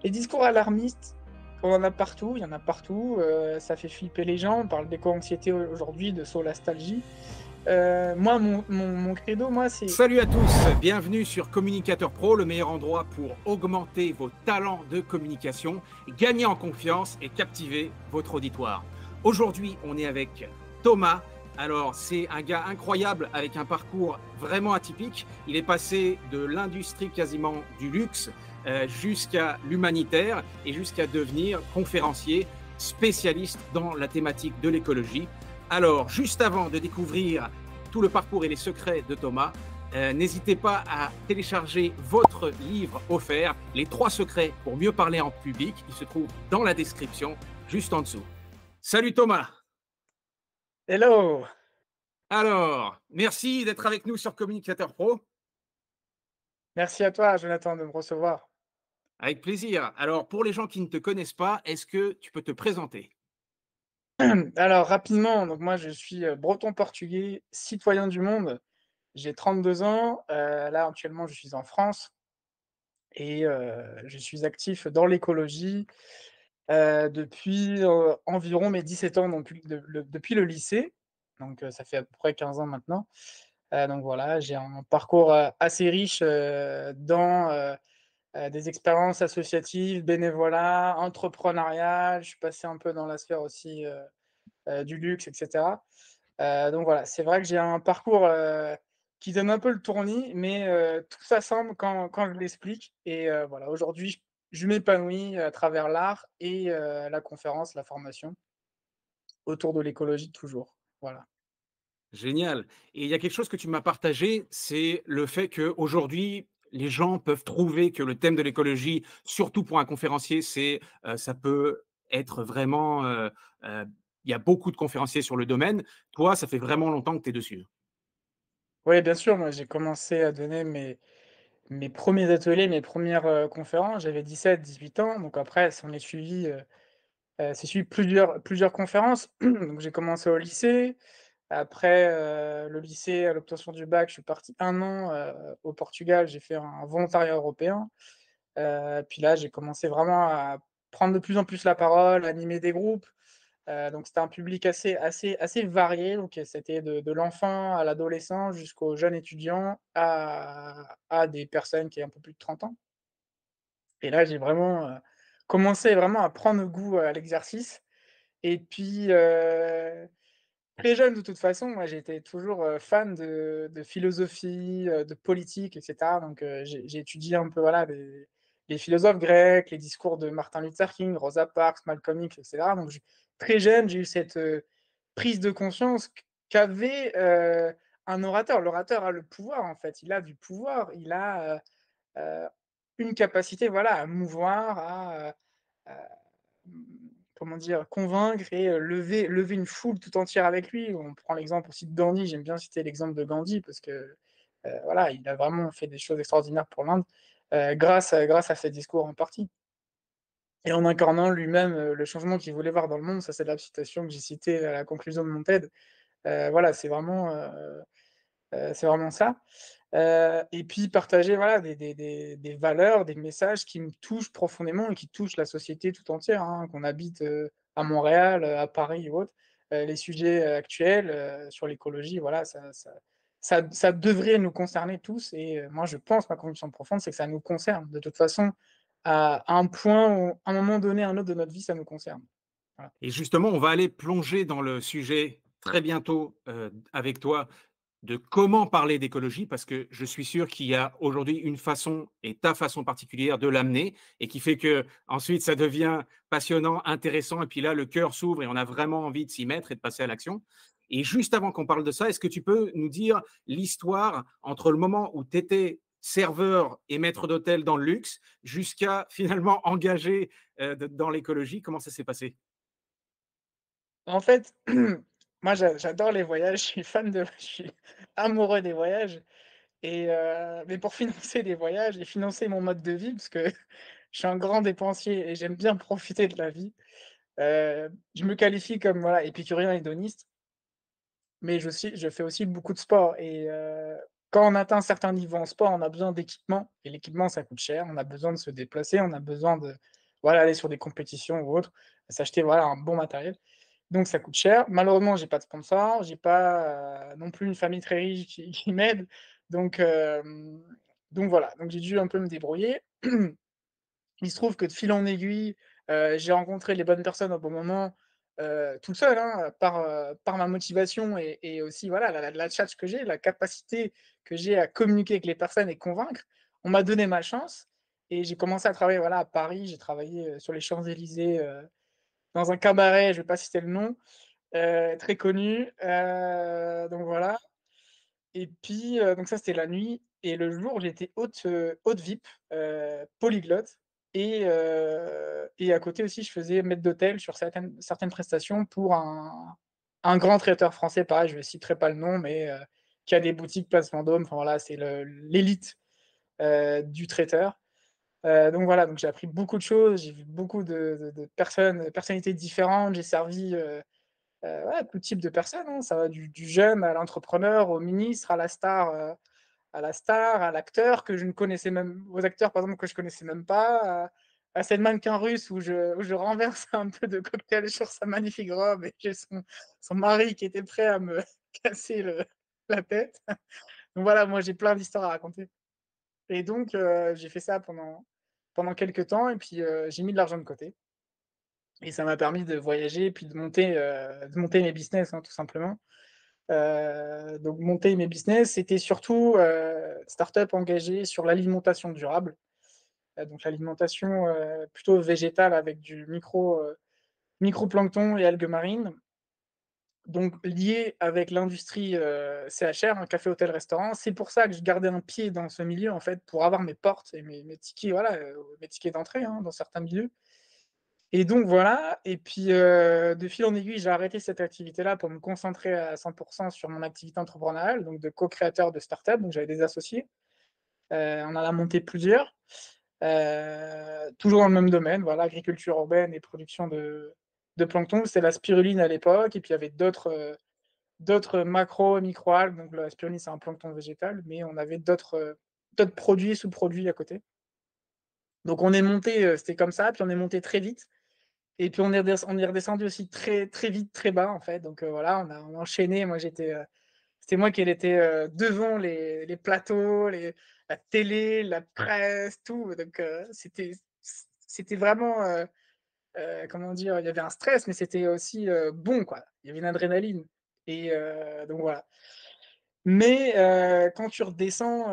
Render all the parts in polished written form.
Les discours alarmistes, on en a partout, il y en a partout, ça fait flipper les gens. On parle d'éco-anxiété aujourd'hui, de solastalgie. Moi, mon credo, moi, c'est Salut à tous, bienvenue sur Communicateur Pro, le meilleur endroit pour augmenter vos talents de communication, gagner en confiance et captiver votre auditoire. Aujourd'hui, on est avec Thomas. Alors, c'est un gars incroyable avec un parcours vraiment atypique. Il est passé de l'industrie quasiment du luxe jusqu'à l'humanitaire et jusqu'à devenir conférencier spécialiste dans la thématique de l'écologie. Alors, juste avant de découvrir tout le parcours et les secrets de Thomas, n'hésitez pas à télécharger votre livre offert, Les 3 secrets pour mieux parler en public, qui se trouve dans la description, juste en dessous. Salut Thomas. hello! Alors, merci d'être avec nous sur Communicateur Pro. Merci à toi, Jonathan, de me recevoir. Avec plaisir. Alors, pour les gens qui ne te connaissent pas, est-ce que tu peux te présenter? Alors rapidement, donc moi je suis, breton portugais, citoyen du monde. J'ai 32 ans, là actuellement je suis en France et je suis actif dans l'écologie, depuis, environ mes 17 ans, donc depuis le lycée. Donc ça fait à peu près 15 ans maintenant. Donc voilà, j'ai un parcours, assez riche, dans, des expériences associatives, bénévolat, entrepreneurial. Je suis passé un peu dans la sphère aussi, du luxe et cetera. Donc voilà, c'est vrai que j'ai un parcours, qui donne un peu le tournis, mais tout s'assemble quand je l'explique et voilà, aujourd'hui, je m'épanouis à travers l'art et la conférence, la formation autour de l'écologie toujours. Voilà. Génial. Et il y a quelque chose que tu m'as partagé, c'est le fait qu'aujourd'hui, les gens peuvent trouver que le thème de l'écologie, surtout pour un conférencier, ça peut être vraiment, il y a beaucoup de conférenciers sur le domaine. Toi, ça fait vraiment longtemps que tu es dessus. Oui, bien sûr, moi j'ai commencé à donner mes premiers ateliers, mes premières res conférences, j'avais 17, 18 ans, donc après s'en est suivi, s'est suivi plusieurs conférences. Donc j'ai commencé au lycée. Après, le lycée, à l'obtention du bac, je suis parti 1 an, au Portugal. J'ai fait un volontariat européen. Puis là, j'ai commencé vraiment à prendre de plus en plus la parole, animer des groupes. Donc c'était un public assez varié. Donc c'était de l'enfant à l'adolescent jusqu'aux jeunes étudiants à des personnes qui ont un peu plus de 30 ans. Et là, j'ai vraiment, commencé vraiment à prendre goût à l'exercice. Et puis, très jeune, de toute façon, moi, j'étais toujours, fan de philosophie, de politique et cetera. Donc, j'ai étudié un peu, voilà, les philosophes grecs, les discours de Martin Luther King, Rosa Parks, Malcolm X et cetera. Donc très jeune, j'ai eu cette, prise de conscience qu'avait, un orateur. L'orateur a le pouvoir, en fait. Il a du pouvoir. Il a, une capacité, voilà, à mouvoir, à comment dire? Convaincre et lever une foule tout entière avec lui. On prend l'exemple aussi de Gandhi, j'aime bien citer l'exemple de Gandhi parce que, voilà, il a vraiment fait des choses extraordinaires pour l'Inde, grâce à ses discours en partie et en incarnant lui-même, le changement qu'il voulait voir dans le monde. Ça, c'est la citation que j'ai citée à la conclusion de mon TED. Voilà, c'est vraiment ça. Et puis partager, voilà, des valeurs, des messages qui me touchent profondément et qui touchent la société tout entière, hein, qu'on habite, à Montréal, à Paris ou autre. Les sujets, actuels, sur l'écologie, voilà, ça devrait nous concerner tous et moi je pense, ma conviction profonde, c'est que ça nous concerne. De toute façon, à un point où à un moment donné, à un autre de notre vie, ça nous concerne. Voilà. Et justement, on va aller plonger dans le sujet très bientôt avec toi de comment parler d'écologie, parce que je suis sûr qu'il y a aujourd'hui une façon et ta façon particulière de l'amener et qui fait que ensuite ça devient passionnant, intéressant et puis là le cœur s'ouvre et on a vraiment envie de s'y mettre et de passer à l'action. Et juste avant qu'on parle de ça, est-ce que tu peux nous dire l'histoire entre le moment où tu étais serveur et maître d'hôtel dans le luxe jusqu'à finalement engagé dans l'écologie? Comment ça s'est passé? En fait, moi j'adore les voyages, je suis amoureux des voyages. Et mais pour financer des voyages et financer mon mode de vie, parce que je suis un grand dépensier et j'aime bien profiter de la vie, je me qualifie comme, voilà, épicurien hédoniste, mais je fais aussi beaucoup de sport et quand on atteint un certain niveau en sport, on a besoin d'équipement et l'équipement, ça coûte cher. On a besoin de se déplacer, on a besoin de, voilà, aller sur des compétitions ou autre, s'acheter, voilà, un bon matériel. Donc ça coûte cher. Malheureusement, j'ai pas de sponsor, j'ai pas, non plus une famille très riche qui m'aide. Donc donc voilà, donc j'ai dû un peu me débrouiller. Il se trouve que de fil en aiguille, j'ai rencontré les bonnes personnes au bon moment, tout seul, hein, par ma motivation et aussi voilà la tchatche que j'ai, la capacité que j'ai à communiquer avec les personnes et convaincre. On m'a donné ma chance et j'ai commencé à travailler, voilà, à Paris. J'ai travaillé, sur les Champs-Élysées, dans un cabaret, je vais pas citer le nom, très connu, donc voilà. Et puis, donc ça, c'était la nuit et le jour, j'étais hôte VIP, polyglotte et à côté aussi, je faisais maître d'hôtel sur certaines prestations pour un grand traiteur français, pareil, je ne citerai pas le nom, mais qui a des boutiques place Vendôme. Enfin voilà, c'est l'élite, du traiteur. Donc voilà, donc j'ai appris beaucoup de choses, j'ai vu beaucoup de personnalités différentes. J'ai servi, ouais, tout type de personnes, hein. Ça va du jeune à l'entrepreneur, au ministre, à l'acteur que je ne connaissais même aux acteurs, par exemple, que je connaissais même pas, à cette mannequin russe où je renverse un peu de cocktail sur sa magnifique robe et j'ai son mari qui était prêt à me casser la tête. Donc voilà, moi, j'ai plein d'histoires à raconter et donc j'ai fait ça pendant quelques temps et puis, j'ai mis de l'argent de côté et ça m'a permis de voyager et puis de monter mes business, hein, tout simplement. Donc monter mes business, c'était surtout, start-up engagée sur l'alimentation durable, donc l'alimentation, plutôt végétale avec du microplancton et algues marines, donc lié avec l'industrie, CHR, hein, café, hôtel, restaurant. C'est pour ça que je gardais un pied dans ce milieu, en fait, pour avoir mes portes et mes tickets, voilà, mes tickets d'entrée, hein, dans certains milieux et donc voilà et puis, de fil en aiguille, j'ai arrêté cette activité-là pour me concentrer à 100 sur mon activité entrepreneuriale, donc de co-créateur de start-up. Donc j'avais des associés, on en a monté plusieurs, toujours dans le même domaine, voilà, agriculture urbaine et production de plancton. C'était la spiruline à l'époque et puis il y avait d'autres macro et microalgues. Donc la spiruline, c'est un plancton végétal, mais on avait d'autres produits, sous-produits à côté. Donc on est monté, c'était comme ça, puis on est monté très vite. Et puis on est redescendu aussi très, très vite, très bas en fait. Donc voilà, on a enchaîné. Moi c'était moi qui étais devant les plateaux, la télé, la presse, tout. Donc c'était vraiment, comment dire, il y avait un stress, mais c'était aussi bon quoi. Il y avait une adrénaline. Et donc voilà. Mais quand tu redescends,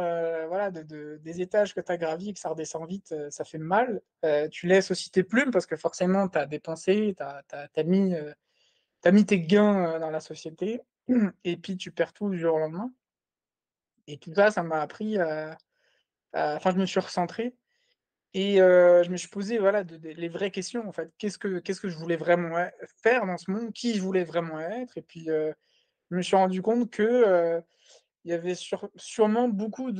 voilà, des étages que tu as gravis et que ça redescend vite, ça fait mal. Tu laisses aussi tes plumes parce que forcément tu as dépensé, tu as mis tes gains, dans la société et puis tu perds tout du jour au lendemain et tout ça, ça m'a appris enfin, je me suis recentré et je me suis posé, voilà, les vraies questions, en fait. Qu'est-ce que je voulais vraiment faire dans ce monde? Qui je voulais vraiment être? Et puis, je me suis rendu compte que, il y avait sûrement beaucoup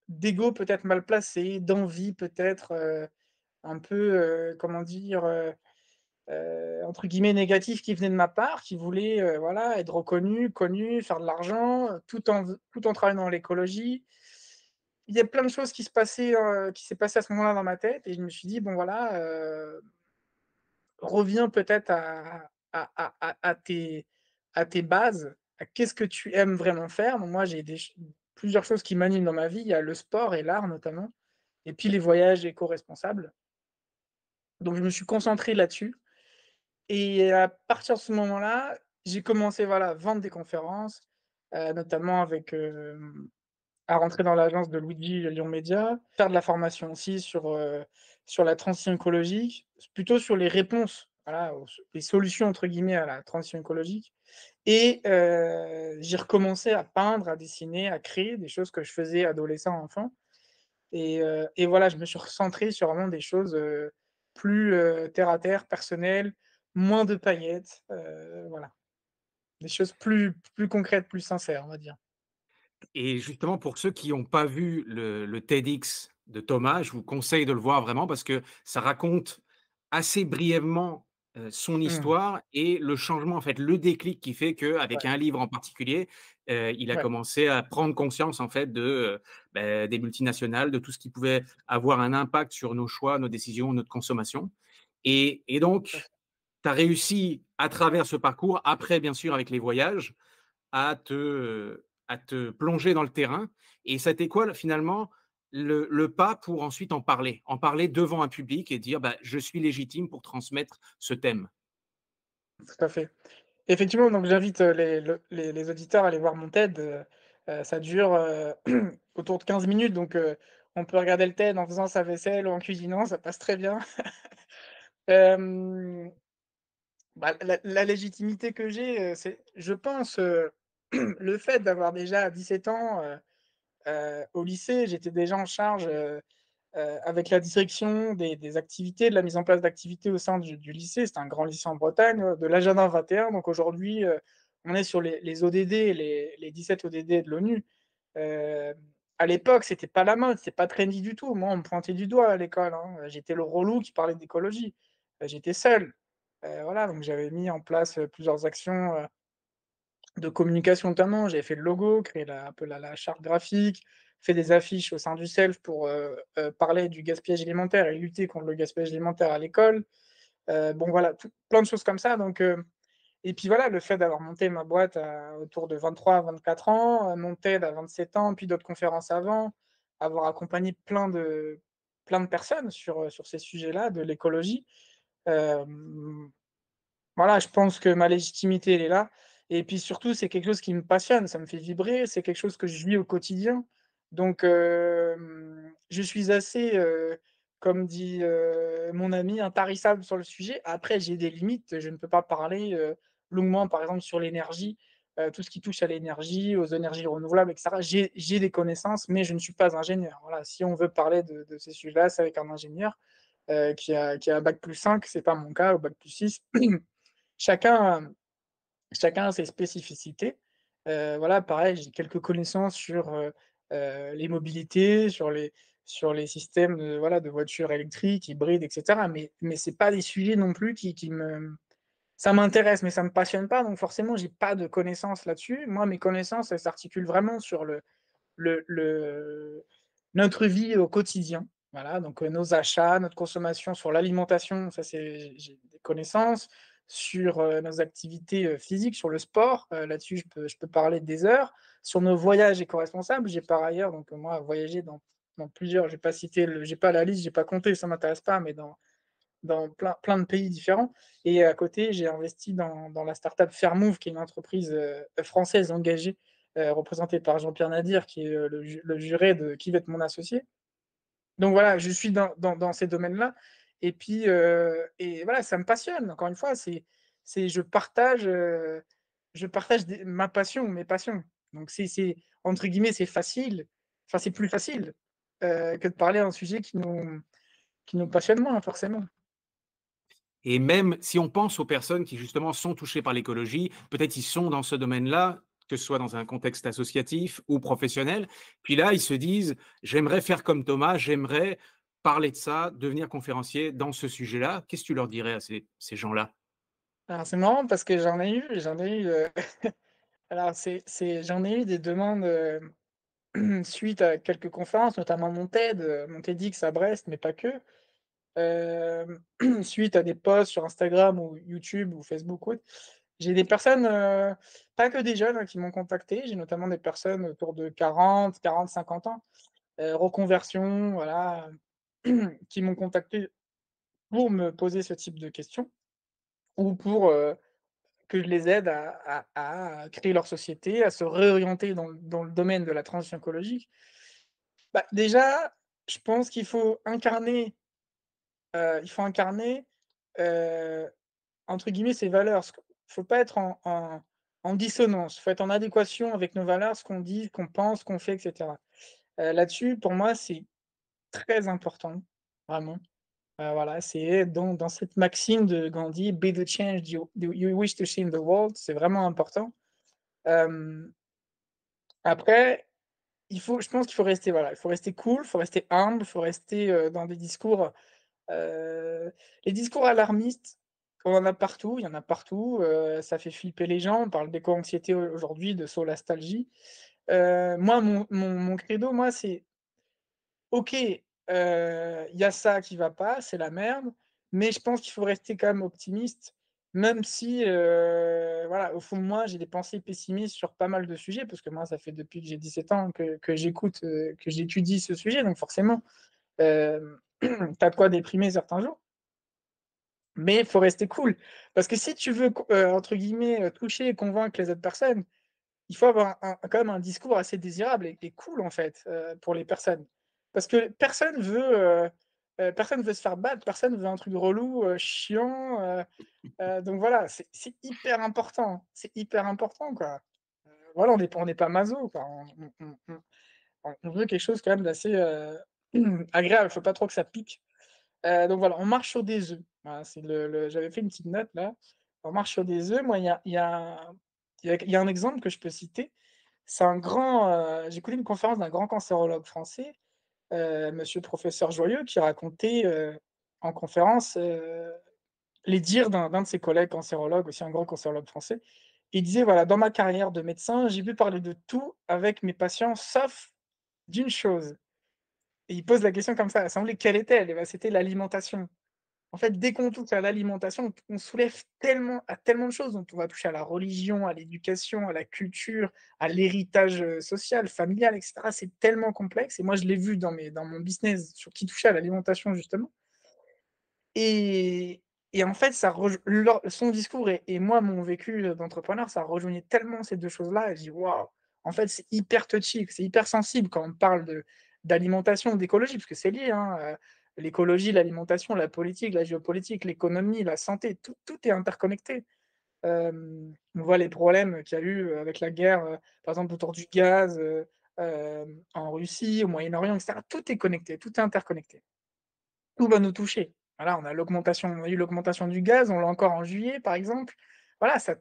d'ego peut-être mal placé, d'envie peut-être, un peu, comment dire? Entre guillemets «négatif» qui venait de ma part, qui voulait, voilà, être reconnu, connu, faire de l'argent, tout en travaillant dans l'écologie. Il y a plein de choses qui s'est passé à ce moment-là dans ma tête et je me suis dit: «Bon voilà, reviens peut-être à tes bases, à qu'est-ce que tu aimes vraiment faire?» Donc moi, j'ai plusieurs choses qui m'animent dans ma vie. Il y a le sport et l'art notamment et puis les voyages éco-responsables. Donc je me suis concentré là-dessus et à partir de ce moment-là, j'ai commencé, voilà, à vendre des conférences, notamment à rentrer dans l'agence de Luigi Lyon Média, faire de la formation aussi sur la transition écologique, plutôt sur les réponses, voilà, les «solutions» entre guillemets à la transition écologique et j'ai recommencé à peindre, à dessiner, à créer des choses que je faisais adolescent, enfant et voilà, je me suis recentré sur vraiment des choses, plus, terre à terre, personnelles, moins de paillettes, voilà. Des choses plus concrètes, plus sincères, on va dire. Et justement, pour ceux qui n'ont pas vu le TEDx de Thomas, je vous conseille de le voir vraiment parce que ça raconte assez brièvement son Mmh. histoire et le changement, en fait, le déclic qui fait qu'avec Ouais, un livre en particulier, il a ouais, commencé à prendre conscience, en fait, des multinationales, de tout ce qui pouvait avoir un impact sur nos choix, nos décisions, notre consommation et tout à donc fait. tu as réussi à travers ce parcours, après bien sûr avec les voyages, à te plonger dans le terrain et ça a été quoi finalement le pas pour ensuite en parler? En parler devant un public et dire: «Bah, je suis légitime pour transmettre ce thème». Tout à fait. Effectivement, donc j'invite, les auditeurs à aller voir mon TED, ça dure, autour de 15 minutes donc on peut regarder le TED en faisant sa vaisselle ou en cuisinant, ça passe très bien. Hem, Bah, la légitimité que j'ai, c'est je pense, le fait d'avoir déjà 17 ans, au lycée, j'étais déjà en charge, avec la direction des activités, de la mise en place d'activités au sein du lycée. C'est un grand lycée en Bretagne, de l'agenda 21. Donc aujourd'hui, on est sur les ODD, les 17 ODD de l'ONU. Hem, à l'époque, c'était pas la mode, c'était pas trendy du tout. Moi, on me pointait du doigt à l'école, hein. J'étais le relou qui parlait d'écologie. J'étais seul. Voilà, donc j'avais mis en place, plusieurs actions, de communication notamment. J'avais fait le logo, créé un peu la charte graphique, fait des affiches au sein du SELF pour, parler du gaspillage alimentaire et lutter contre le gaspillage alimentaire à l'école. Bon voilà, tout plein de choses comme ça donc et puis voilà, le fait d'avoir monté ma boîte autour de 23-24 ans, mon TED à 27 ans, puis d'autres conférences avant, avoir accompagné plein de personnes sur ces sujets-là de l'écologie. Hem voilà, je pense que ma légitimité, elle est là et puis surtout, c'est quelque chose qui me passionne, ça me fait vibrer, c'est quelque chose que je vis au quotidien. Donc je suis assez, comme dit, mon ami, intarissable sur le sujet. Après, j'ai des limites, je ne peux pas parler, longuement, par exemple, sur l'énergie, tout ce qui touche à l'énergie, aux énergies renouvelables et cetera. J'ai des connaissances, mais je ne suis pas ingénieur. Voilà, si on veut parler de ces sujets-là, c'est avec un ingénieur, qui a bac+5, c'est pas mon cas, ou bac+6. Chacun, chacun a ses spécificités. Voilà, pareil, j'ai quelques connaissances sur, les mobilités, sur les systèmes de voilà, de voitures électriques, hybrides et cetera, mais c'est pas des sujets non plus qui me ça m'intéresse, mais ça me passionne pas, donc forcément, j'ai pas de connaissances là-dessus. Moi, mes connaissances, elles s'articulent vraiment sur le notre vie au quotidien. Voilà, donc nos achats, notre consommation sur l'alimentation, ça c'est j'ai des connaissances. Sur, nos activités, physiques, sur le sport, là-dessus je peux parler des heures. Sur nos voyages éco-responsables, j'ai par ailleurs donc moi voyagé dans plusieurs j'ai pas la liste, j'ai pas compté, ça m'intéresse pas, mais dans plein de pays différents et à côté, j'ai investi dans la startup Fairmove, qui est une entreprise, française engagée, représentée par Jean-Pierre Nadir, qui est, le juré de Qui veut être mon associé. Donc voilà, je suis dans ces domaines-là et puis, et voilà, ça me passionne. Encore une fois, c'est je partage des ma passion, mes passions. Donc c'est entre guillemets «c'est facile», enfin c'est plus facile, que de parler d'un sujet qui nous passionne moins forcément. Et même si on pense aux personnes qui justement sont touchées par l'écologie, peut-être ils sont dans ce domaine-là, que ce soit dans un contexte associatif ou professionnel, puis là, ils se disent: «J'aimerais faire comme Thomas, j'aimerais parler de ça, devenir conférencier dans ce sujet-là». Qu'est-ce que tu leur dirais à ces gens-là? Alors c'est marrant parce que j'en ai eu, alors j'en ai eu des demandes, suite à quelques conférences, notamment mon TEDx à Brest, mais pas que. Suite à des posts sur Instagram ou YouTube ou Facebook ou autre. J'ai des personnes, pas que des jeunes, hein, qui m'ont contacté. J'ai notamment des personnes autour de 40-50 ans, reconversion, voilà, qui m'ont contacté pour me poser ce type de questions ou pour, que je les aide à créer leur société, à se réorienter dans le domaine de la transition écologique. Bah, déjà, je pense qu'il faut incarner, heu, entre guillemets «ses valeurs». Faut pas être en dissonance, faut être en adéquation avec nos valeurs, ce qu'on dit, ce qu'on pense, ce qu'on fait et cetera. Là-dessus, pour moi, c'est très important, vraiment. Voilà, c'est dans cette maxime de Gandhi: «Be the change you wish to see in the world», c'est vraiment important. Hem, Après, je pense qu'il faut rester, voilà, il faut rester cool, il faut rester humble, il faut rester, dans des discours, les discours alarmistes, On en a partout, il y en a partout, ça fait flipper les gens. On parle d'éco-anxiété aujourd'hui, de solastalgie. Moi, mon credo, moi, c'est: «OK, il y a ça qui va pas, c'est la merde, mais je pense qu'il faut rester quand même optimiste», même si, voilà, au fond de moi, j'ai des pensées pessimistes sur pas mal de sujets, parce que moi, ça fait depuis que j'ai 17 ans que j'écoute, que j'étudie ce sujet, donc forcément, hem, tu as de quoi déprimer certains jours. Mais il faut rester cool. Parce que si tu veux entre guillemets, «toucher et convaincre les autres personnes», il faut avoir quand même un discours assez désirable et cool en fait, pour les personnes. Parce que personne veut se faire battre, personne veut un truc relou, chiant, donc voilà, c'est hyper important, c'est hyper important quoi. Voilà, on n'est pas maso quoi, on veut quelque chose quand même d'assez, agréable, il faut pas trop que ça pique. Donc voilà, on marche sur des œufs. Voilà, c'est le j'avais fait une petite note là. On marche sur des œufs. Moi, il y a un exemple que je peux citer. C'est un grand, j'ai écouté une conférence d'un grand cancérologue français, monsieur professeur Joyeux, qui racontait, en conférence, les dires d'un de ses collègues cancérologues, aussi un grand cancérologue français. Il disait: «Voilà, dans ma carrière de médecin, j'ai pu parler de tout avec mes patients sauf d'une chose». Et il pose la question comme ça, à l'assemblée, quelle est-elle? Et bah, c'était l'alimentation. En fait, dès qu'on touche à l'alimentation, on soulève tellement de choses. Donc on va toucher à la religion, à l'éducation, à la culture, à l'héritage, social, familial et cetera. C'est tellement complexe et moi je l'ai vu dans mon business sur qui touchait à l'alimentation justement et en fait ça rejo leur son discours et moi mon vécu, d'entrepreneur, ça rejoignait tellement ces 2 choses-là et je dis: «Waouh!» En fait, c'est hyper touchy, c'est hyper sensible quand on parle d'alimentation, d'écologie, parce que c'est lié, hein, l'écologie, l'alimentation, la politique, la géopolitique, l'économie, la santé, tout est interconnecté. On voit les problèmes qu'il y a eu, avec la guerre, par exemple autour du gaz, en Russie, au Moyen-Orient et cetera. Tout est connecté, tout est interconnecté. Tout va nous toucher. Voilà, on a eu l'augmentation du gaz, on l'a encore en juillet, par exemple. Voilà, ça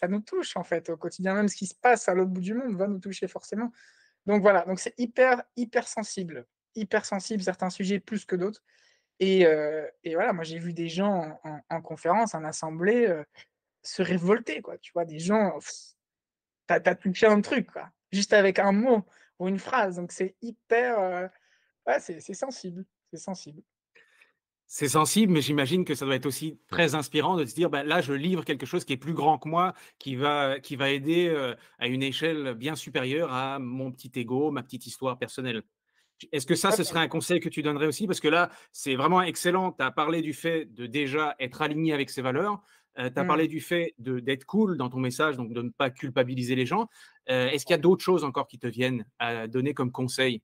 nous touche, en fait, au quotidien. Même ce qui se passe à l'autre bout du monde va nous toucher forcément. Donc voilà, donc c'est hyper sensible, certains sujets plus que d'autres et voilà, moi j'ai vu des gens en conférence, en assemblée, se révolter, quoi, tu vois? Des gens, tu as touché un truc, quoi, juste avec un mot ou une phrase, donc c'est hyper, ouais, c'est sensible, c'est sensible. C'est sensible, mais j'imagine que ça doit être aussi très inspirant de se dire: «Bah, là, je livre quelque chose qui est plus grand que moi, qui va aider, à une échelle bien supérieure à mon petit ego, ma petite histoire personnelle». Est-ce que ça, ce serait un conseil que tu donnerais aussi? Parce que là, c'est vraiment excellent. Tu as parlé du fait de déjà être aligné avec ses valeurs, tu as parlé Mmh. du fait d'être cool dans ton message, donc de ne pas culpabiliser les gens. Est-ce qu'il y a d'autres choses encore qui te viennent à donner comme conseil?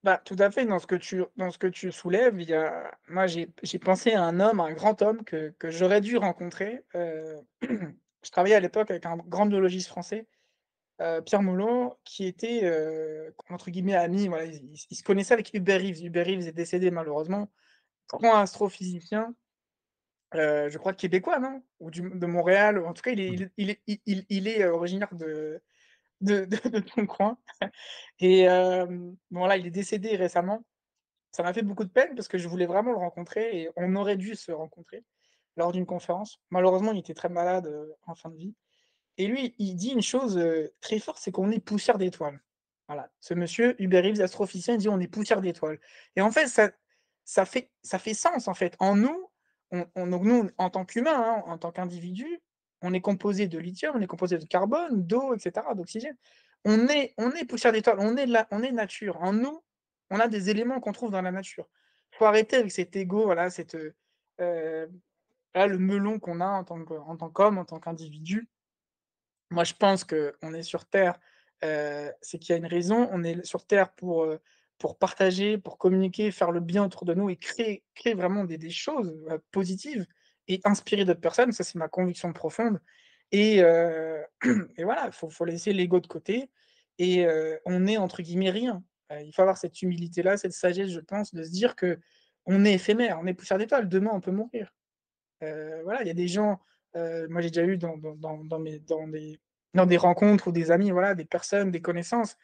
Bah, tout à fait, dans ce que tu soulèves, il y a moi, j'ai pensé à un homme, un grand homme que j'aurais dû rencontrer, je travaillais à l'époque avec un grand biologiste français, Pierre Monod, qui était, entre guillemets «ami», voilà, il se connaissait avec Hubert Reeves. Hubert Reeves est décédé malheureusement, grand astrophysicien, je crois québécois, non? Ou de Montréal, ou en tout cas il est originaire de ton coin et bon là, il est décédé récemment. Ça m'a fait beaucoup de peine parce que je voulais vraiment le rencontrer et on aurait dû se rencontrer lors d'une conférence. Malheureusement, il était très malade, en fin de vie et lui, il dit une chose, très forte, c'est qu'on est poussière d'étoiles. Voilà, ce monsieur Hubert Reeves, astrophysicien, il dit: «On est poussière d'étoiles» et en fait, ça fait sens, en fait. En nous, donc nous, en tant qu'humains, hein, en tant qu'individus, on est composé de lithium, on est composé de carbone, d'eau et cetera, d'oxygène. On est poussière d'étoiles, on est nature. En nous, on a des éléments qu'on trouve dans la nature. Faut arrêter avec cet ego, voilà, voilà, le melon qu'on a en tant qu'homme, en tant qu'individu. Moi, je pense qu'on est sur terre, c'est qu'il y a une raison. On est sur terre pour partager, pour communiquer, faire le bien autour de nous et créer vraiment des choses, positives et inspirer d'autres personnes. Ça, c'est ma conviction profonde et et voilà, faut laisser l'ego de côté et on est entre guillemets «rien». Il faut avoir cette humilité-là, cette sagesse, je pense, de se dire que on est éphémère, on est poussière d'étoiles. Demain, on peut mourir. Voilà, il y a des gens, moi j'ai déjà eu dans des rencontres ou des amis, voilà, des personnes, des connaissances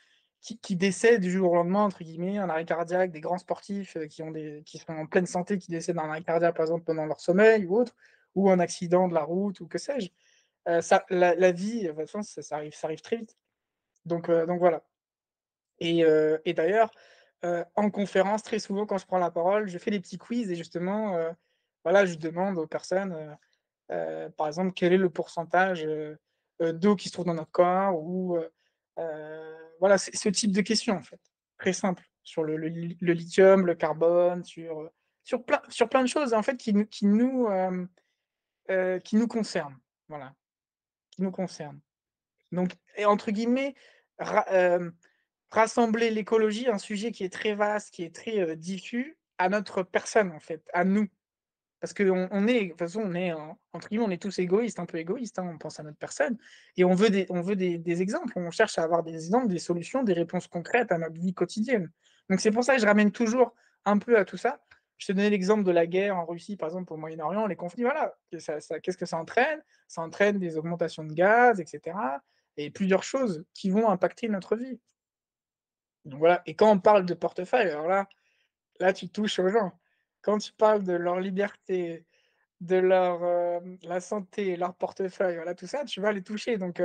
qui «décèdent du jour au lendemain» entre guillemets, un arrêt cardiaque, des grands sportifs, qui sont en pleine santé, qui décèdent d'un arrêt cardiaque, par exemple, pendant leur sommeil ou autre, ou un accident de la route ou que sais-je. Ça la vie, de toute façon, ça arrive très vite. Donc voilà. Et d'ailleurs, en conférence, très souvent, quand je prends la parole, je fais des petits quiz et justement, voilà, je demande aux personnes, par exemple, quel est le pourcentage, d'eau qui se trouve dans notre corps ou, voilà, c'est ce type de questions, en fait, très simple, sur le lithium, le carbone, sur plein de choses, en fait, qui nous concernent, voilà, qui nous concernent. Donc et entre guillemets, ra rassembler l'écologie, un sujet qui est très vaste, qui est très, diffus, à notre personne, en fait, à nous. Parce qu'on est de toute façon, on est entre guillemets, on est tous égoïstes, un peu égoïstes, hein, on pense à notre personne et on veut des exemples. On cherche à avoir des exemples, des solutions, des réponses concrètes à notre vie quotidienne. Donc c'est pour ça que je ramène toujours un peu à tout ça. Je te donnais l'exemple de la guerre en Russie, par exemple, au Moyen-Orient, les conflits, voilà, qu'est-ce que ça entraîne? Ça entraîne des augmentations de gaz et cetera et plusieurs choses qui vont impacter notre vie. Donc voilà, et quand on parle de portefeuille, alors là tu touches aux gens. Quand tu parles de leur liberté, de leur, la santé, leur portefeuille, voilà tout ça, tu vas les toucher donc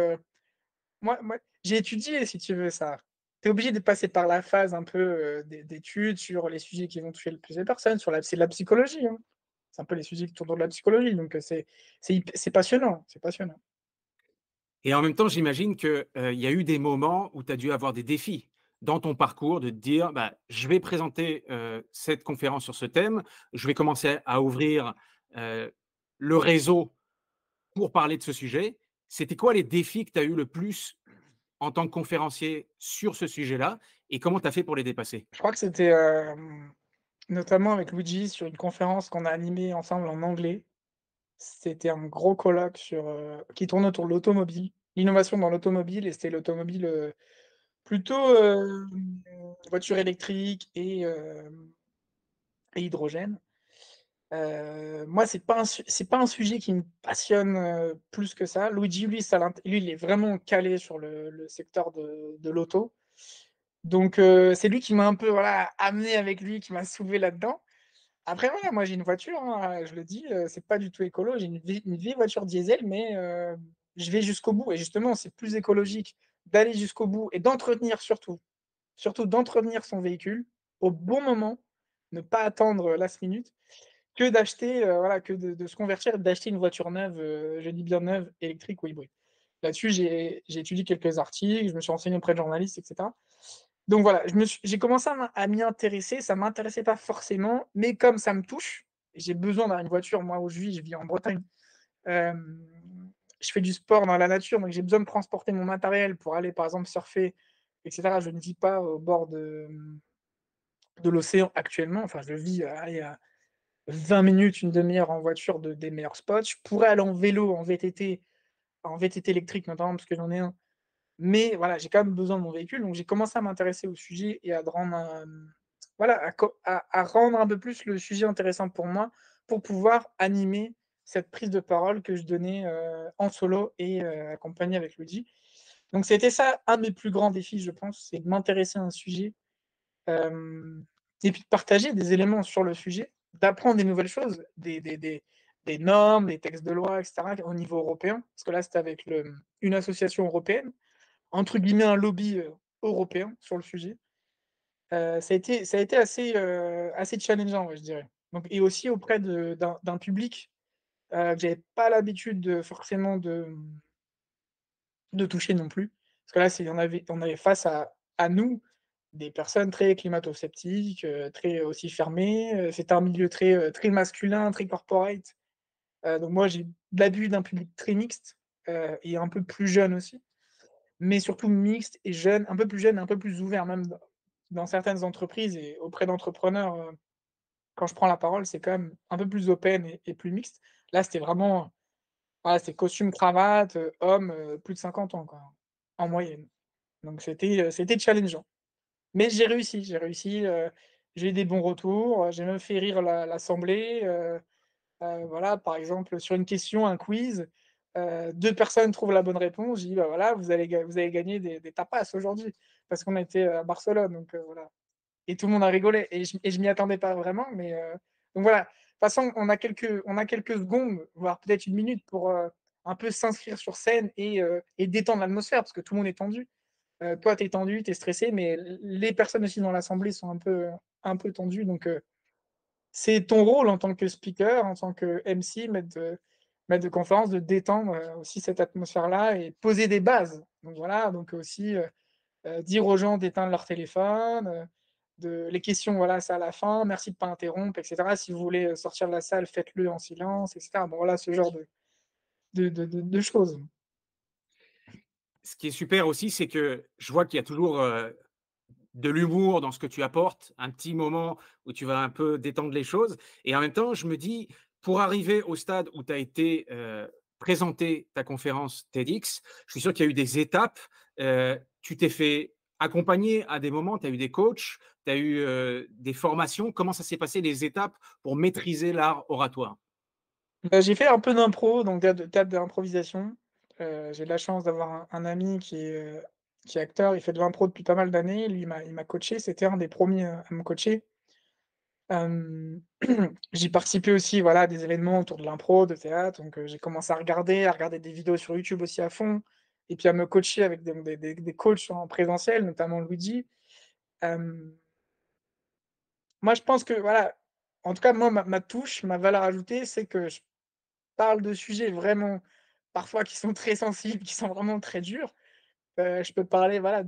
moi j'ai étudié si tu veux ça. Tu es obligé de passer par la phase un peu, d'études sur les sujets qui vont toucher le plus les personnes, c'est de la psychologie, hein. C'est un peu les sujets qui tournent autour de la psychologie donc c'est passionnant, c'est passionnant. Et en même temps, j'imagine que, il y a eu des moments où tu as dû avoir des défis dans ton parcours de te dire: «Bah, je vais présenter, cette conférence sur ce thème, je vais commencer à ouvrir, heu, le réseau pour parler de ce sujet». C'était quoi les défis que tu as eu le plus en tant que conférencier sur ce sujet-là et comment tu as fait pour les dépasser? Je crois que c'était, notamment avec Luigi sur une conférence qu'on a animée ensemble en anglais. C'était un gros colloque qui tournait autour de l'automobile, l'innovation dans l'automobile et c'était l'automobile, plutôt, voiture électrique et hydrogène. Moi, c'est pas un sujet qui me passionne, plus que ça. Luigi, lui, lui, il est vraiment calé sur le secteur de l'auto. Donc c'est lui qui m'a un peu, voilà, amené avec lui, qui m'a soulevé là-dedans. Après voilà, moi j'ai une voiture, hein, je le dis, c'est pas du tout écolo. J'ai une vieille voiture diesel, mais je vais jusqu'au bout et justement, c'est plus écologique d'aller jusqu'au bout et d'entretenir surtout d'entretenir son véhicule au bon moment, ne pas attendre, last minute, que d'acheter, voilà, que de se convertir et d'acheter une voiture neuve, je dis bien neuve, électrique ou hybride. Là-dessus, j'ai étudié quelques articles, je me suis renseigné auprès de journalistes et cetera. Donc voilà, j'ai commencé à m'y intéresser, ça m'intéressait pas forcément, mais comme ça me touche, j'ai besoin d'avoir une voiture. Moi où je vis en Bretagne, hem, je fais du sport dans la nature, donc j'ai besoin de transporter mon matériel pour aller par exemple surfer et cetera. Je ne vis pas au bord de l'océan actuellement, enfin je vis, allez, à 20 minutes, une demi heure en voiture des meilleurs spots. Je pourrais aller en vélo, en VTT électrique notamment parce que j'en ai un, mais voilà, j'ai quand même besoin de mon véhicule, donc j'ai commencé à m'intéresser au sujet et à le rendre, voilà, à rendre un peu plus le sujet intéressant pour moi, pour pouvoir animer cette prise de parole que je donnais, en solo et accompagné avec Luigi. Donc c'était ça, un de mes plus grands défis, je pense, c'est de m'intéresser à un sujet, hem et puis de partager des éléments sur le sujet, d'apprendre des nouvelles choses, des normes, des textes de loi et cetera au niveau européen. Parce que là, c'était avec une association européenne, entre guillemets «un lobby», européen sur le sujet. Ça a été assez challengeant, ouais, je dirais. Donc et aussi auprès d'un public, que j'avais pas l'habitude forcément de toucher non plus. Parce que là, on avait face à nous, des personnes très climato-sceptiques, très aussi fermées, c'était un milieu très masculin, très corporate. Donc moi, j'ai l'habitude d'un public très mixte, et un peu plus jeune aussi. Mais surtout mixte et jeune, un peu plus jeune, un peu plus ouvert même dans certaines entreprises et auprès d'entrepreneurs, quand je prends la parole, c'est quand même un peu plus open et plus mixte. Là, c'était vraiment, voilà, c'était costume, cravate, homme, plus de 50 ans, quoi, en moyenne. Donc c'était challengeant. Mais j'ai réussi, j'ai eu des bons retours, j'ai même fait rire l'assemblée, voilà, par exemple, sur une question, un quiz, 2 personnes trouvent la bonne réponse. J'ai dit: «Bah, voilà, vous avez gagné des tapas aujourd'hui», parce qu'on était à Barcelone, donc voilà et tout le monde a rigolé et je m'y attendais pas vraiment, mais donc voilà, façon, on a quelques secondes, voire peut-être une minute pour, un peu s'inscrire sur scène et détendre l'atmosphère parce que tout le monde est tendu. Toi, tu es tendu, tu es stressé, mais les personnes aussi dans l'assemblée sont un peu tendues donc c'est ton rôle en tant que speaker, en tant que MC, maître de conférence, de détendre, aussi cette atmosphère-là et poser des bases. Donc voilà, donc aussi, dire aux gens d'éteindre leur téléphone, les questions, voilà, c'est à la fin, merci de pas interrompre et cetera. Si vous voulez, sortir de la salle, faites-le en silence et cetera. Bon voilà, ce genre de choses. Ce qui est super aussi, c'est que je vois qu'il y a toujours, de l'humour dans ce que tu apportes, un petit moment où tu vas un peu détendre les choses et en même temps, je me dis, pour arriver au stade où tu as été, présenter ta conférence TEDx, je suis sûr qu'il y a eu des étapes, tu t'es fait accompagner à des moments, tu as eu des coachs, tu as eu, des formations. Comment ça s'est passé les étapes pour maîtriser l'art oratoire? J'ai fait un peu d'impro, donc théâtre d'improvisation. J'ai de la chance d'avoir un ami qui est acteur, il fait de l'impro depuis pas mal d'années. Lui, il m'a coaché, c'était un des premiers à me coacher. Hem, j'ai participé aussi, voilà, à des événements autour de l'impro, de théâtre, donc j'ai commencé à regarder des vidéos sur YouTube aussi à fond et puis à me coacher avec des coachs en présentiel, notamment Luigi. Hem, moi, je pense que, voilà, en tout cas, moi, ma touche, ma valeur ajoutée, c'est que je parle de sujets vraiment, parfois, qui sont très sensibles, qui sont vraiment très durs. Je peux parler, voilà,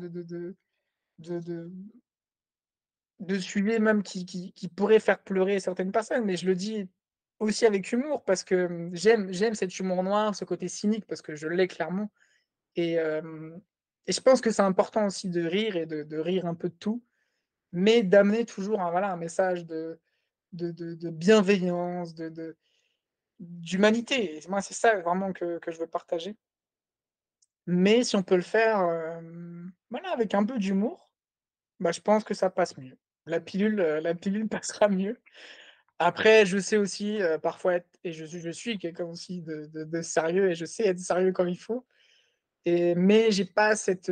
de sujets même qui pourraient faire pleurer certaines personnes, mais je le dis aussi avec humour parce que, j'aime cet humour noir, ce côté cynique parce que je l'ai clairement et hem et je pense que c'est important aussi de rire et de rire un peu de tout, mais d'amener toujours un, voilà, un message de bienveillance, d'humanité et moi, c'est ça vraiment que je veux partager, mais si on peut le faire, voilà, avec un peu d'humour, bah, je pense que ça passe mieux. La pilule passera mieux. Après, je sais aussi, parfois être et je suis quelqu'un aussi de sérieux et je sais être sérieux quand il faut mais j'ai pas cette,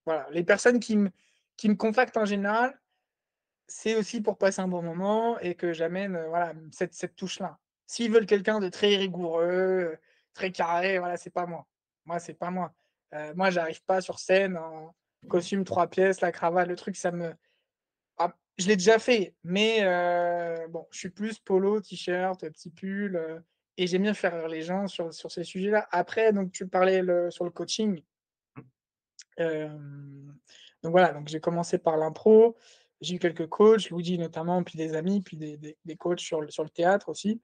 voilà, les personnes qui me contactent en général, c'est aussi pour passer un bon moment et que j'amène, voilà, cette touche-là. S'ils veulent quelqu'un de très rigoureux, très carré, voilà, c'est pas moi. Moi, c'est pas moi. Moi, j'arrive pas sur scène en costume 3 pièces, la cravate, le truc, ça me je l'ai déjà fait, mais bon, je suis plus polo, t-shirt, petit pull, et j'aime bien faire rire les gens sur ces sujets-là. Après, donc tu parlais sur le coaching, hem, donc voilà, donc j'ai commencé par l'impro, j'ai eu quelques coachs, Luigi notamment, puis des amis, puis des coachs sur le théâtre aussi.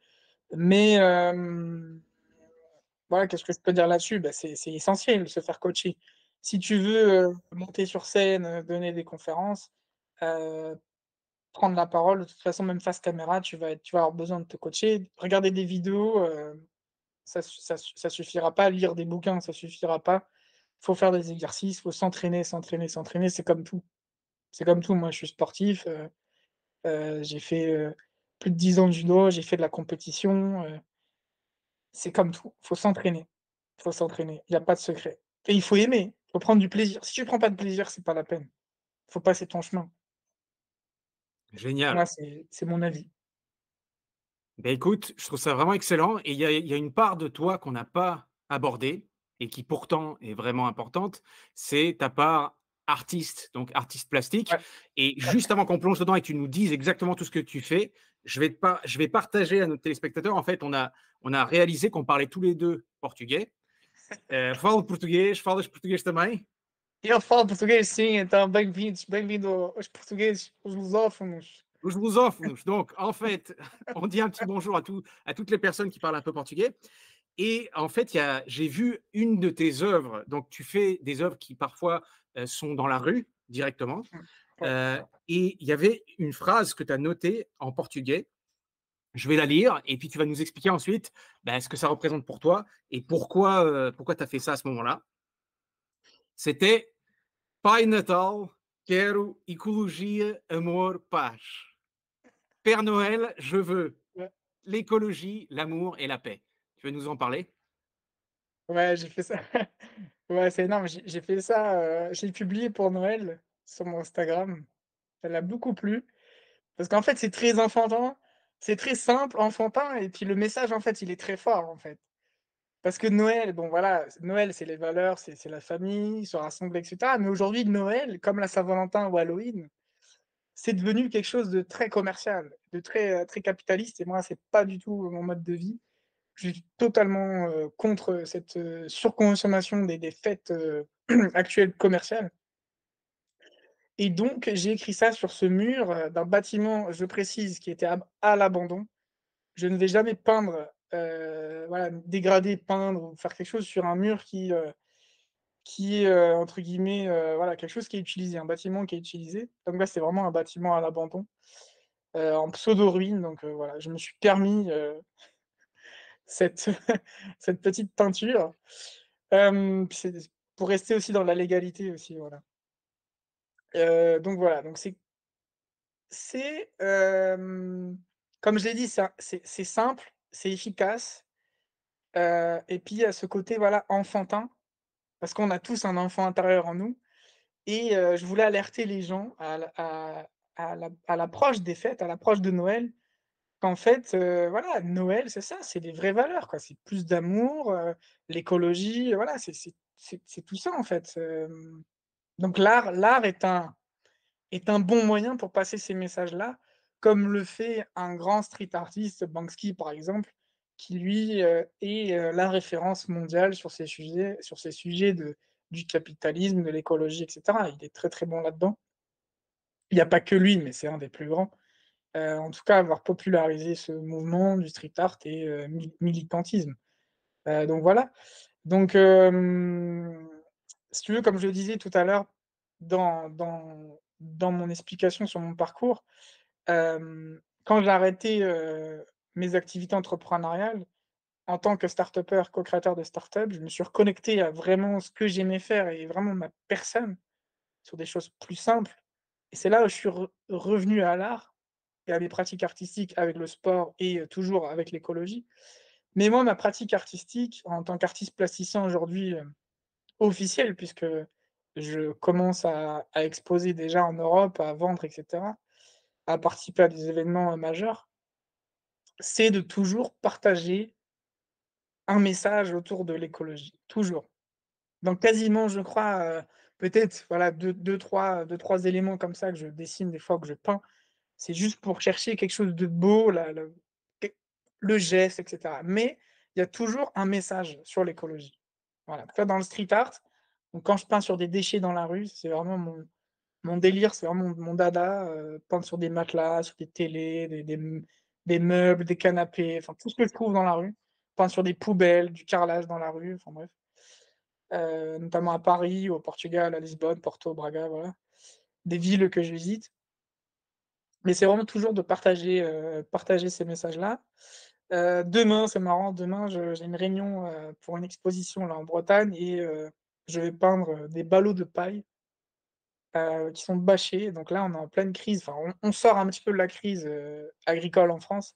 Mais voilà, qu'est-ce que je peux dire là-dessus? Bah, c'est essentiel de se faire coacher. Si tu veux, monter sur scène, donner des conférences, heu prendre la parole, de toute façon, même face caméra, tu vas avoir besoin de te coacher. Regarder des vidéos, ça suffira pas. Lire des bouquins, ça suffira pas. Faut faire des exercices, faut s'entraîner, s'entraîner, s'entraîner, c'est comme tout. C'est comme tout. Moi, je suis sportif, j'ai fait, plus de 10 ans de judo, j'ai fait de la compétition, c'est comme tout. Faut s'entraîner. Il y a pas de secret et il faut aimer, faut prendre du plaisir. Si tu prends pas de plaisir, c'est pas la peine. Faut passer ton chemin. Moi, Génial. c'est mon avis. Ben écoute, je trouve ça vraiment excellent et il y a une part de toi qu'on n'a pas abordée et qui pourtant est vraiment importante, c'est ta part artiste, donc artiste plastique Ouais, et ouais. juste avant qu'on plonge dedans et que tu nous dises exactement tout ce que tu fais, je vais partager à nos téléspectateurs, en fait, on a réalisé qu'on parlait tous les 2 portugais. Falo português, falas português também? Eu falo português sim, então bem-vindos, bem-vindo aos portugueses, os lusófonos. Os lusófonos. Donc, en fait, on dit un petit bonjour à toutes les personnes qui parlent un peu portugais. Et en fait, j'ai vu une de tes œuvres. Donc, tu fais des œuvres qui parfois sont dans la rue directement. Ouais, Et il y avait une phrase que tu as notée en portugais. Je vais la lire et puis tu vas nous expliquer ensuite ce que ça représente pour toi et pourquoi tu as fait ça à ce moment-là. C'était Pai Natal, quero ecologia, amor, paz. Père Noël, je veux ouais, l'écologie, l'amour et la paix. Tu veux nous en parler? ouais, j'ai fait ça. Ouais, c'est énorme, j'ai fait ça, j'ai publié pour Noël sur mon Instagram. Ça l'a beaucoup plu parce qu'en fait, c'est très enfantin, c'est très simple, enfantin et puis le message, en fait, il est très fort, en fait. Parce que Noël, bon voilà, Noël, c'est les valeurs, c'est la famille, se rassembler et cetera. Mais aujourd'hui, Noël, comme la Saint-Valentin ou Halloween, c'est devenu quelque chose de très commercial, de très, très capitaliste et moi, c'est pas du tout mon mode de vie. Je suis totalement, contre cette, surconsommation des fêtes, actuelles commerciales et donc j'ai écrit ça sur ce mur, d'un bâtiment, je précise, qui était à l'abandon. Je ne vais jamais peindre, voilà, dégrader, peindre ou faire quelque chose sur un mur qui est, entre guillemets, voilà, quelque chose qui est utilisé, un bâtiment qui est utilisé. Donc là, c'est vraiment un bâtiment à l'abandon, en pseudo ruine donc voilà, je me suis permis, cette cette petite peinture. Puis c'est pour rester aussi dans la légalité aussi, voilà. Donc voilà, donc comme je l'ai dit, c'est simple, c'est efficace, et puis il y a ce côté, voilà, enfantin, parce qu'on a tous un enfant intérieur en nous et je voulais alerter les gens à l'approche des fêtes, à l'approche de Noël, qu'en fait, voilà, Noël, c'est ça, c'est des vraies valeurs, quoi. C'est plus d'amour, l'écologie, voilà, c'est tout ça, en fait, donc l'art est un bon moyen pour passer ces messages-là, comme le fait un grand street artist, Banksy, par exemple, qui lui, est, la référence mondiale sur ces sujets du capitalisme, de l'écologie et cetera. Il est très, très bon là-dedans. Il n'y a pas que lui, mais c'est un des plus grands. En tout cas, avoir popularisé ce mouvement du street art et militantisme. Donc voilà. Donc, si tu veux, comme je le disais tout à l'heure, dans mon explication sur mon parcours, quand j'ai arrêté, mes activités entrepreneuriales, en tant que start-upper, co-créateur de start-up, je me suis reconnecté à vraiment ce que j'aimais faire et vraiment ma personne, sur des choses plus simples et c'est là où je suis revenu à l'art et à mes pratiques artistiques avec le sport et toujours avec l'écologie. Mais moi, ma pratique artistique en tant qu'artiste plasticien aujourd'hui, officiel puisque je commence à exposer déjà en Europe, à vendre et cetera, à participer à des événements, majeurs, c'est de toujours partager un message autour de l'écologie, toujours. Donc quasiment, je crois, peut-être, voilà, deux trois éléments comme ça que je dessine des fois, que je peins, c'est juste pour chercher quelque chose de beau, la qu le geste et cetera. Mais il y a toujours un message sur l'écologie. Voilà, tu vois, dans le street art, donc quand je peins sur des déchets dans la rue, c'est vraiment mon délire, c'est vraiment mon dada, peindre sur des matelas, sur des télés, des meubles, des canapés, enfin tout ce que je trouve dans la rue. Peindre sur des poubelles, du carrelage dans la rue, enfin bref. Notamment à Paris, au Portugal, à Lisbonne, Porto, Braga, voilà. Des villes que je visite. Mais c'est vraiment toujours de partager ces messages-là. Demain, c'est marrant, demain j'ai une réunion, pour une exposition là en Bretagne et je vais peindre, des ballots de paille, qui sont bâchés. Donc là, on est en pleine crise, enfin on sort un petit peu de la crise, agricole en France,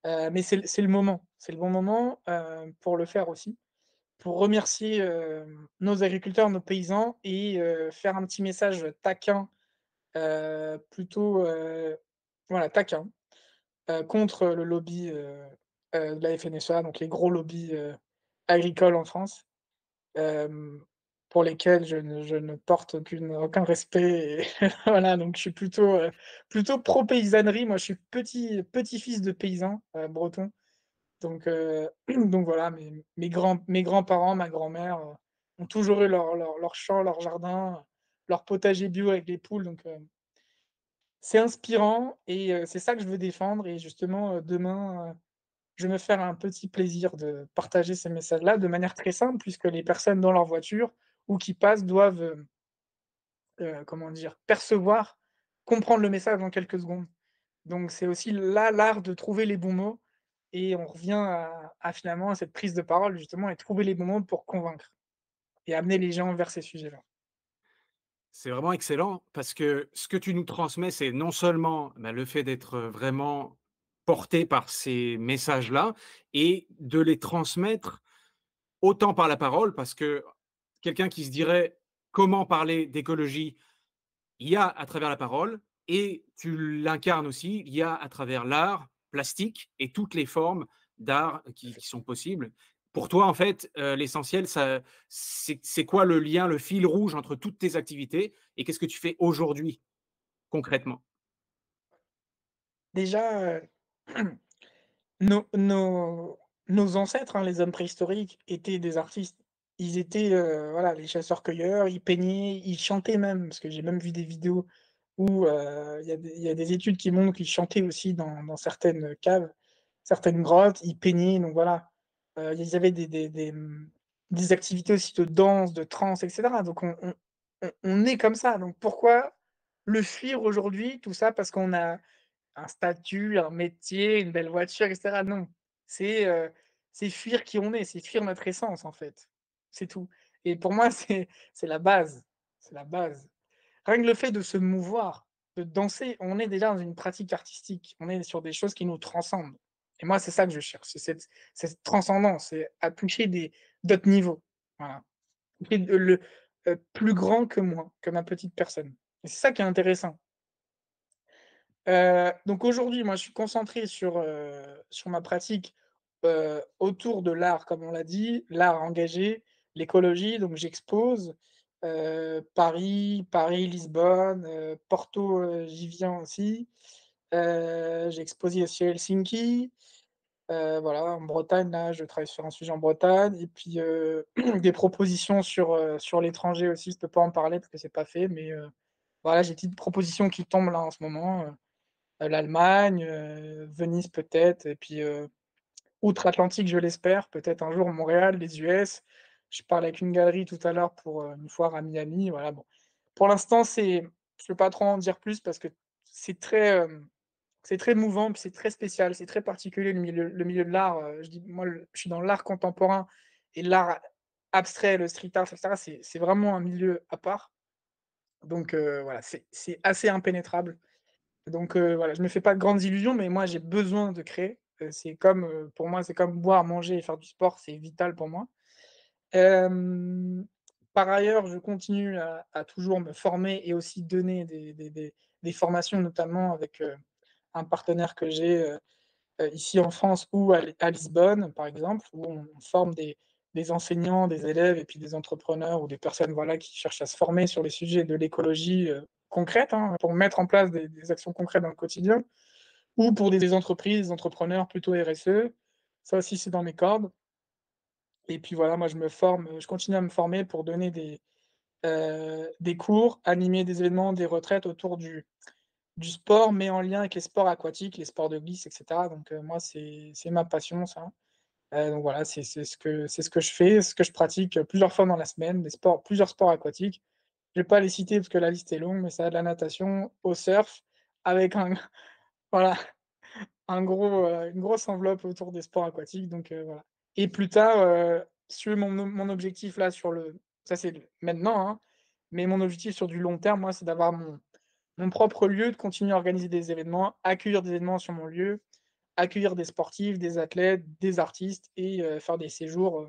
mais c'est le moment. C'est le bon moment, pour le faire aussi. Pour remercier, nos agriculteurs, nos paysans et faire un petit message taquin, plutôt, voilà, taquin, contre le lobby, de la FNSEA, donc les gros lobbies, agricoles en France, hem, pour lesquels je ne porte aucun respect et voilà, donc je suis plutôt pro paysannerie. Moi, je suis petit-fils de paysan, breton. Donc donc voilà, mes grands-parents, ma grand-mère, ont toujours eu leur champ, leur jardin, leur potager bio avec les poules, donc c'est inspirant et c'est ça que je veux défendre et justement, demain, je vais me faire un petit plaisir de partager ces messages-là de manière très simple puisque les personnes dans leur voiture ou qui passent doivent, comment dire? Percevoir, comprendre le message en quelques secondes. Donc c'est aussi là l'art de trouver les bons mots et on revient à finalement à cette prise de parole justement et trouver les bons mots pour convaincre et amener les gens vers ces sujets-là. C'est vraiment excellent parce que ce que tu nous transmets, c'est non seulement, bah, le fait d'être vraiment porté par ces messages-là et de les transmettre autant par la parole parce que quelqu'un qui se dirait: «Comment parler d'écologie?» Il y a à travers la parole et tu l'incarnes aussi, il y a à travers l'art plastique et toutes les formes d'art qui sont possibles. Pour toi, en fait, l'essentiel, c'est quoi le lien, le fil rouge entre toutes tes activités et qu'est-ce que tu fais aujourd'hui, concrètement? Déjà, nos nos ancêtres, hein, les hommes préhistoriques étaient des artistes. Ils étaient, voilà, les chasseurs-cueilleurs, ils peignaient, ils chantaient même, parce que j'ai même vu des vidéos où, il y a des études qui montrent qu'ils chantaient aussi dans certaines caves, certaines grottes, ils peignaient, donc voilà. Ils avaient des activités aussi de danse, de trance et cetera, donc on est comme ça, donc pourquoi le fuir aujourd'hui, tout ça parce qu'on a un statut, un métier, une belle voiture et cetera. Non, c'est fuir qui on est, c'est fuir notre essence, en fait. C'est tout et pour moi, c'est la base, c'est la base. Rien que le fait de se mouvoir, de danser, on est déjà dans une pratique artistique. On est sur des choses qui nous transcendent et moi, c'est ça que je cherche, c'est cette transcendance, c'est à toucher d'autres niveaux. Voilà. Et plus grand que moi, que ma petite personne et c'est ça qui est intéressant. Donc aujourd'hui, moi, je suis concentré sur ma pratique, autour de l'art, comme on l'a dit, l'art engagé, l'écologie, donc j'expose, Paris, Lisbonne, Porto, j'y viens aussi. J'ai exposé aussi à Helsinki, voilà, en Bretagne, là, je travaille sur un sujet en Bretagne et puis, des propositions sur l'étranger aussi, je peux pas en parler parce que c'est pas fait, mais, voilà, j'ai des petites propositions qui tombent là en ce moment, l'Allemagne, Venise peut-être et puis, outre-Atlantique, je l'espère, peut-être un jour Montréal, les US. Je parle avec une galerie tout à l'heure pour, une foire à Miami, voilà, bon. Pour l'instant, je peux pas trop en dire plus parce que c'est très, c'est très mouvant, puis c'est très spécial, c'est très particulier le milieu de l'art, je dis moi, je suis dans l'art contemporain et l'art abstrait, le street art et cetera, c'est vraiment un milieu à part. Donc, voilà, c'est assez impénétrable. Donc voilà, je me fais pas de grandes illusions, mais moi j'ai besoin de créer. C'est comme, pour moi, c'est comme boire, manger et faire du sport, c'est vital pour moi. Hem, Par ailleurs, je continue à toujours me former et aussi donner des formations, notamment avec, un partenaire que j'ai, ici en France ou à Lisbonne, par exemple, où on forme des enseignants, des élèves et puis des entrepreneurs ou des personnes, voilà, qui cherchent à se former sur les sujets de l'écologie, concrète, hein, pour mettre en place des actions concrètes dans le quotidien ou pour des entreprises, des entrepreneurs plutôt RSE. Ça aussi, c'est dans mes cordes et puis voilà, moi je me forme, je continue à me former pour donner des cours, animer des événements, des retraites autour du sport, mais en lien avec les sports aquatiques, les sports de glisse et cetera, donc moi c'est ma passion ça. Donc voilà, c'est ce que je fais, ce que je pratique, plusieurs fois dans la semaine, plusieurs sports aquatiques. Je vais pas les citer parce que la liste est longue, mais ça va de la natation au surf avec un voilà, une grosse enveloppe autour des sports aquatiques, donc voilà. Et plus tard, sur mon objectif là sur le ça c'est maintenant, hein, mais mon objectif sur du long terme, moi, c'est d'avoir mon propre lieu, de continuer à organiser des événements, accueillir des événements sur mon lieu, accueillir des sportifs, des athlètes, des artistes et faire des séjours,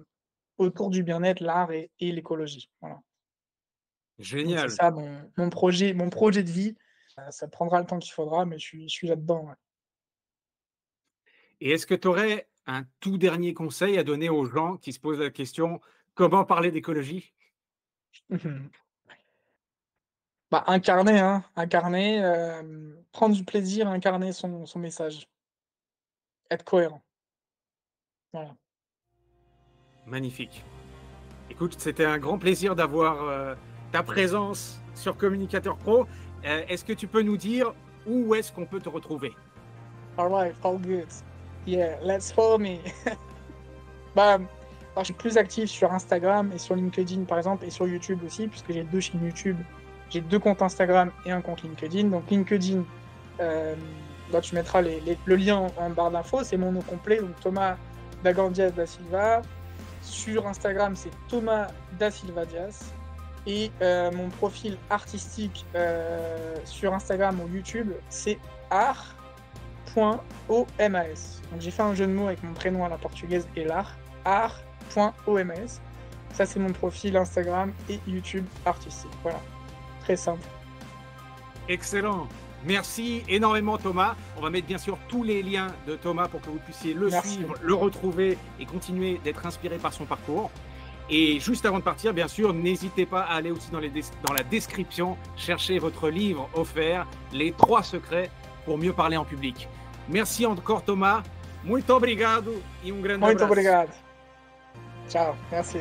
autour du bien-être, l'art et l'écologie. Voilà. Donc c'est Génial. ça mon projet de vie. Ça prendra le temps qu'il faudra, mais je suis là-dedans, ouais. Et est-ce que tu aurais un tout dernier conseil à donner aux gens qui se posent la question: «Comment parler d'écologie?» Mmh. Bah, incarner, hein, incarner, prendre du plaisir à incarner son message, être cohérent. Voilà. Magnifique. Écoute, c'était un grand plaisir d'avoir, ta présence sur Communicateur Pro. Est-ce que tu peux nous dire où est-ce qu'on peut te retrouver? Alright, all good. Yeah, let's follow me. Bah, alors je suis plus actif sur Instagram et sur LinkedIn, par exemple, et sur YouTube aussi, puisque j'ai 2 chaînes YouTube. J'ai 2 comptes Instagram et un compte LinkedIn. Donc LinkedIn, hem, bah, tu mettras le lien en barre d'infos, c'est mon nom complet, donc Thomas Dagandias da Silva. Sur Instagram, c'est Thomas da Silva Dias et mon profil artistique, sur Instagram ou YouTube, c'est art.omas. Donc j'ai fait un jeu de mots avec mon prénom à la portugaise et l'art, art.oms. Ça, c'est mon profil Instagram et YouTube artistique. Voilà, très simple. Excellent. Merci énormément Thomas. On va mettre bien sûr tous les liens de Thomas pour que vous puissiez le Merci. suivre, le retrouver et continuer d'être inspiré par son parcours. Et juste avant de partir, bien sûr, n'hésitez pas à aller aussi dans la description, chercher votre livre offert, Les 3 secrets pour mieux parler en public. Merci encore Thomas. Muito obrigado e grande Muito abraço. obrigado. Tchau, merci.